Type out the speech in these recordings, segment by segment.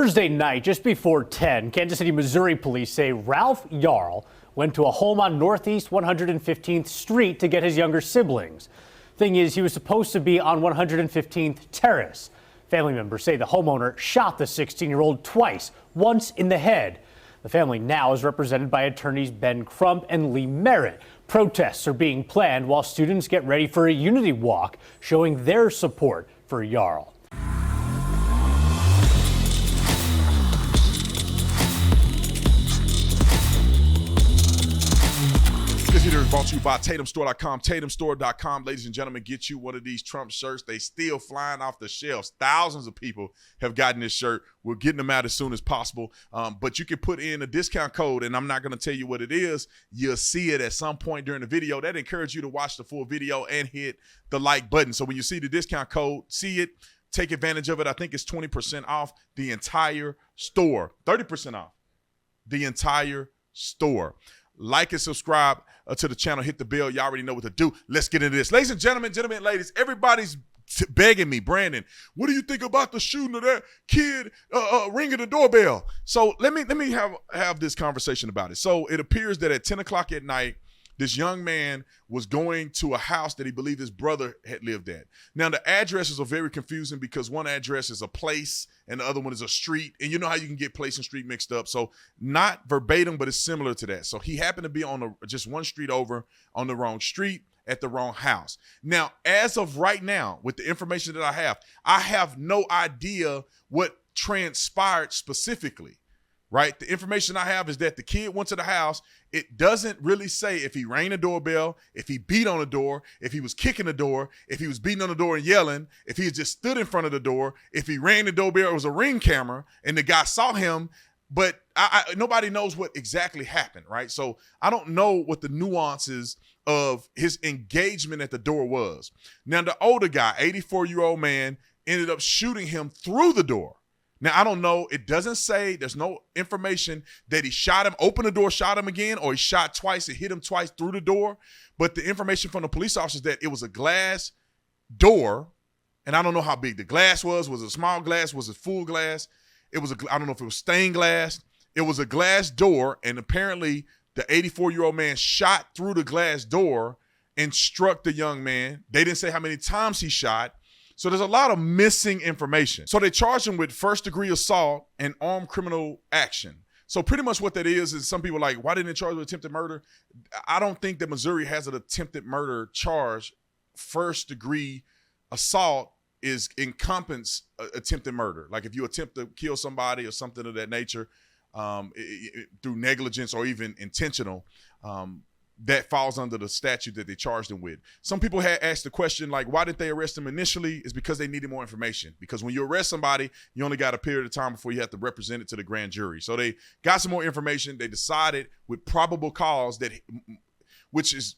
Thursday night, just before 10, Kansas City, Missouri police say Ralph Yarl went to a home on Northeast 115th Street to get his younger siblings. Thing is, he was supposed to be on 115th Terrace. Family members say the homeowner shot the 16-year-old twice, once in the head. The family now is represented by attorneys Ben Crump and Lee Merritt. Protests are being planned while students get ready for a unity walk showing their support for Yarl. This video is brought to you by TatumStore.com. TatumStore.com, ladies and gentlemen, get you one of these Trump shirts. They still flying off the shelves. Thousands of people have gotten this shirt. We're getting them out as soon as possible. But you can put in a discount code, and I'm not going to tell you what it is. You'll see it at some point during the video. That encourages you to watch the full video and hit the like button. So when you see the discount code, see it, take advantage of it. I think it's 20% off the entire store. 30% off the entire store. Like and subscribe to the channel. Hit the bell. You already know what to do. Let's get into this. Ladies and gentlemen, ladies, everybody's begging me, Brandon, what do you think about the shooting of that kid ringing the doorbell? So let me have this conversation about it. So it appears that at 10 o'clock at night, this young man was going to a house that he believed his brother had lived at. Now, the addresses are very confusing because one address is a place and the other one is a street. And you know how you can get place and street mixed up. So not verbatim, but it's similar to that. So he happened to be on just one street over on the wrong street at the wrong house. Now, as of right now, with the information that I have no idea what transpired specifically. Right? The information I have is that the kid went to the house. It doesn't really say if he rang the doorbell, if he beat on the door, if he was kicking the door, if he was beating on the door and yelling, if he had just stood in front of the door, if he rang the doorbell, it was a Ring camera and the guy saw him, but nobody knows what exactly happened, right? So I don't know what the nuances of his engagement at the door was. Now, the older guy, 84-year-old man, ended up shooting him through the door. Now, I don't know. It doesn't say, there's no information that he shot him, opened the door, shot him again, or he shot twice and hit him twice through the door. But the information from the police officers that it was a glass door, and I don't know how big the glass was. Was it a small glass? Was it full glass? I don't know if it was stained glass. It was a glass door, and apparently the 84-year-old man shot through the glass door and struck the young man. They didn't say how many times he shot. So there's a lot of missing information. So they charged him with first-degree assault and armed criminal action. So pretty much what that is some people are like, why didn't they charge with attempted murder? I don't think that Missouri has an attempted murder charge. First-degree assault is encompass attempted murder. Like if you attempt to kill somebody or something of that nature through negligence or even intentional, that falls under the statute that they charged him with. Some people had asked the question, like, why did they arrest him initially? It's because they needed more information. Because when you arrest somebody, you only got a period of time before you have to represent it to the grand jury. So they got some more information. They decided with probable cause that, which is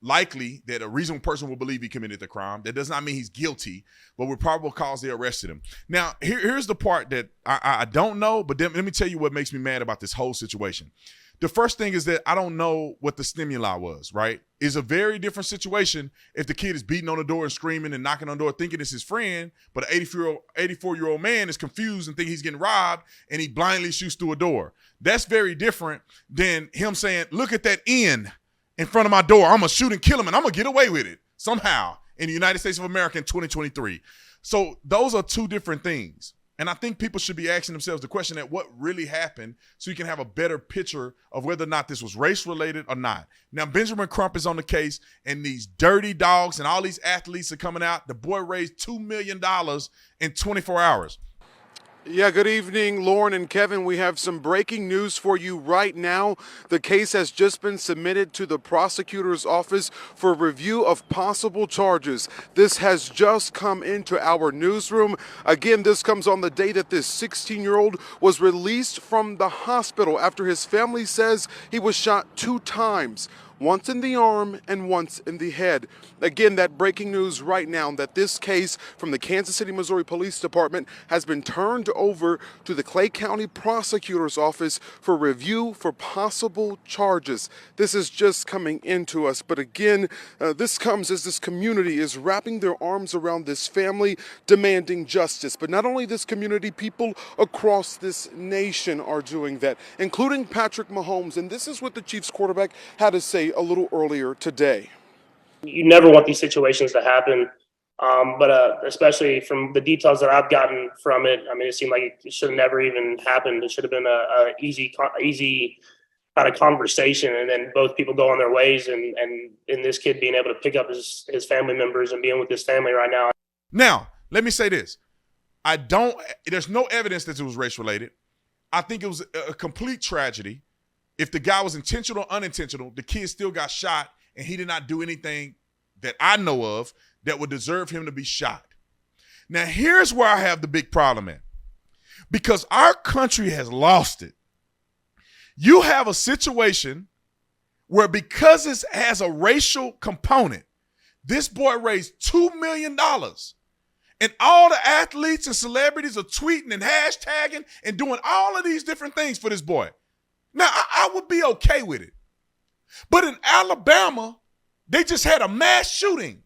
likely that a reasonable person will believe he committed the crime. That does not mean he's guilty, but with probable cause, they arrested him. Now, here's the part that I don't know, but then let me tell you what makes me mad about this whole situation. The first thing is that I don't know what the stimuli was, right? It's a very different situation if the kid is beating on the door and screaming and knocking on the door thinking it's his friend, but an 84-year-old man is confused and think he's getting robbed and he blindly shoots through a door. That's very different than him saying, look at that N in front of my door. I'm going to shoot and kill him and I'm going to get away with it somehow in the United States of America in 2023. So those are two different things. And I think people should be asking themselves the question at what really happened so you can have a better picture of whether or not this was race-related or not. Now, Benjamin Crump is on the case, and these dirty dogs and all these athletes are coming out. The boy raised $2 million in 24 hours. Yeah, good evening, Lauren and Kevin. We have some breaking news for you right now. The case has just been submitted to the prosecutor's office for review of possible charges. This has just come into our newsroom. Again, this comes on the day that this 16-year-old was released from the hospital after his family says he was shot 2 times. once in the arm and once in the head. Again, that breaking news right now that this case from the Kansas City, Missouri Police Department has been turned over to the Clay County Prosecutor's Office for review for possible charges. This is just coming into us, but again, this comes as this community is wrapping their arms around this family, demanding justice. But not only this community, people across this nation are doing that, including Patrick Mahomes. And this is what the Chiefs quarterback had to say a little earlier today. You never want these situations to happen, but especially from the details that I've gotten from it, I mean, it seemed like it should have never even happened. It should have been a easy kind of conversation, and then both people go on their ways, and this kid being able to pick up his family members and being with his family right now. Now, let me say this. There's no evidence that it was race related. I think it was a complete tragedy. If the guy was intentional or unintentional, the kid still got shot, and he did not do anything that I know of that would deserve him to be shot. Now, here's where I have the big problem at. Because our country has lost it. You have a situation where because it has a racial component, this boy raised $2 million. And all the athletes and celebrities are tweeting and hashtagging and doing all of these different things for this boy. Now, I would be okay with it. But in Alabama, they just had a mass shooting.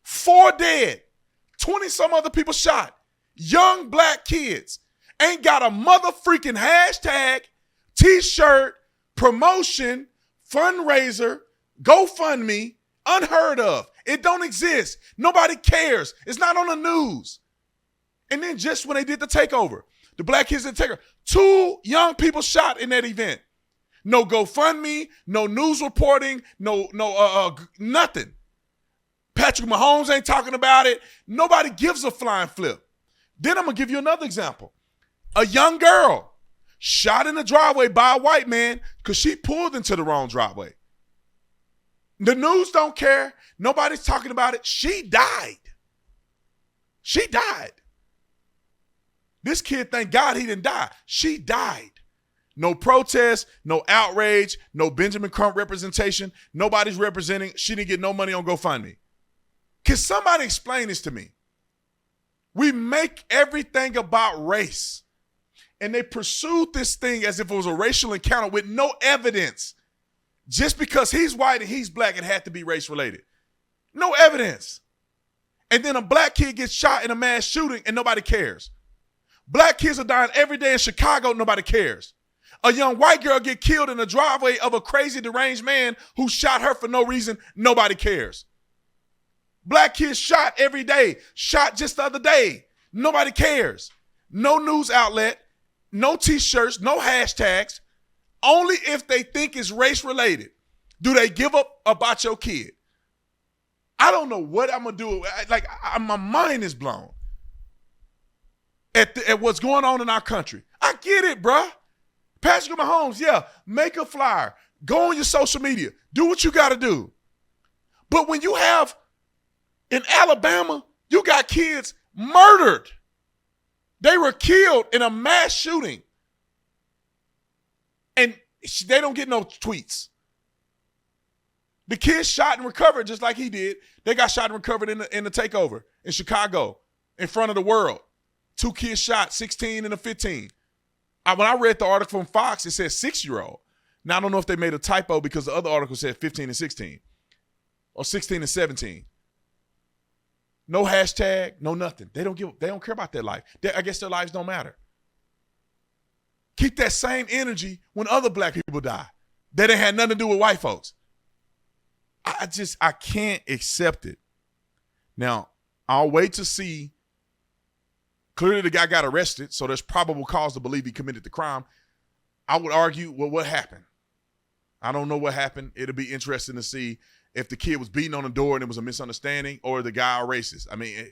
4 dead, 20-some other people shot. Young black kids ain't got a mother freaking hashtag, T-shirt, promotion, fundraiser, GoFundMe, unheard of. It don't exist. Nobody cares. It's not on the news. And then just when they did the takeover, the black kids did the takeover, 2 young people shot in that event. No GoFundMe, no news reporting, no nothing. Patrick Mahomes ain't talking about it. Nobody gives a flying flip. Then I'm going to give you another example. A young girl shot in the driveway by a white man because she pulled into the wrong driveway. The news don't care. Nobody's talking about it. She died. She died. This kid, thank God he didn't die. She died. No protest, no outrage, no Benjamin Crump representation. Nobody's representing. She didn't get no money on GoFundMe. Can somebody explain this to me? We make everything about race. And they pursued this thing as if it was a racial encounter with no evidence. Just because he's white and he's black, it had to be race related. No evidence. And then a black kid gets shot in a mass shooting and nobody cares. Black kids are dying every day in Chicago, nobody cares. A young white girl get killed in the driveway of a crazy deranged man who shot her for no reason, nobody cares. Black kids shot every day, shot just the other day, nobody cares. No news outlet, no T-shirts, no hashtags. Only if they think it's race related do they give up about your kid. I don't know what I'm going to do. My mind is blown at what's going on in our country. I get it, bruh. Patrick Mahomes, yeah, make a flyer. Go on your social media. Do what you got to do. But when you have, in Alabama, you got kids murdered. They were killed in a mass shooting. And they don't get no tweets. The kids shot and recovered just like he did. They got shot and recovered in the takeover in Chicago in front of the world. 2 kids shot, 16 and a 15. When I read the article from Fox, it said 6-year-old. Now, I don't know if they made a typo because the other article said 15 and 16 or 16 and 17. No hashtag, no nothing. They don't care about their life. I guess their lives don't matter. Keep that same energy when other black people die. That ain't had nothing to do with white folks. I can't accept it. Now, I'll wait to see. Clearly the guy got arrested, so there's probable cause to believe he committed the crime. I would argue, well, what happened? I don't know what happened. It'll be interesting to see if the kid was beating on the door and it was a misunderstanding, or the guy are racist. I mean,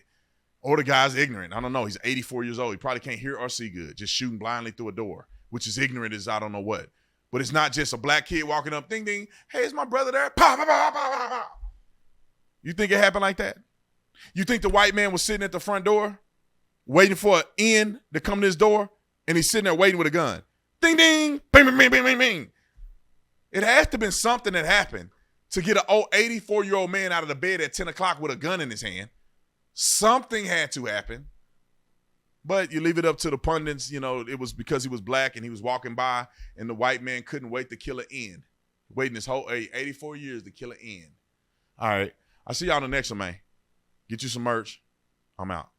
or the guy's ignorant. I don't know. He's 84 years old. He probably can't hear or see good, just shooting blindly through a door, which is ignorant as I don't know what. But it's not just a black kid walking up, ding, ding, hey, is my brother there? Pow, pow, pow, pow, pow, pow. You think it happened like that? You think the white man was sitting at the front door waiting for an end to come to his door, and he's sitting there waiting with a gun? Ding, ding, bing, bing, bing, bing, bing. It has to have been something that happened to get an 84-year-old man out of the bed at 10 o'clock with a gun in his hand. Something had to happen. But you leave it up to the pundits. You know, it was because he was black and he was walking by and the white man couldn't wait to kill an end. Waiting his whole 84 years to kill an end. All right. I'll see y'all on the next one, man. Get you some merch. I'm out.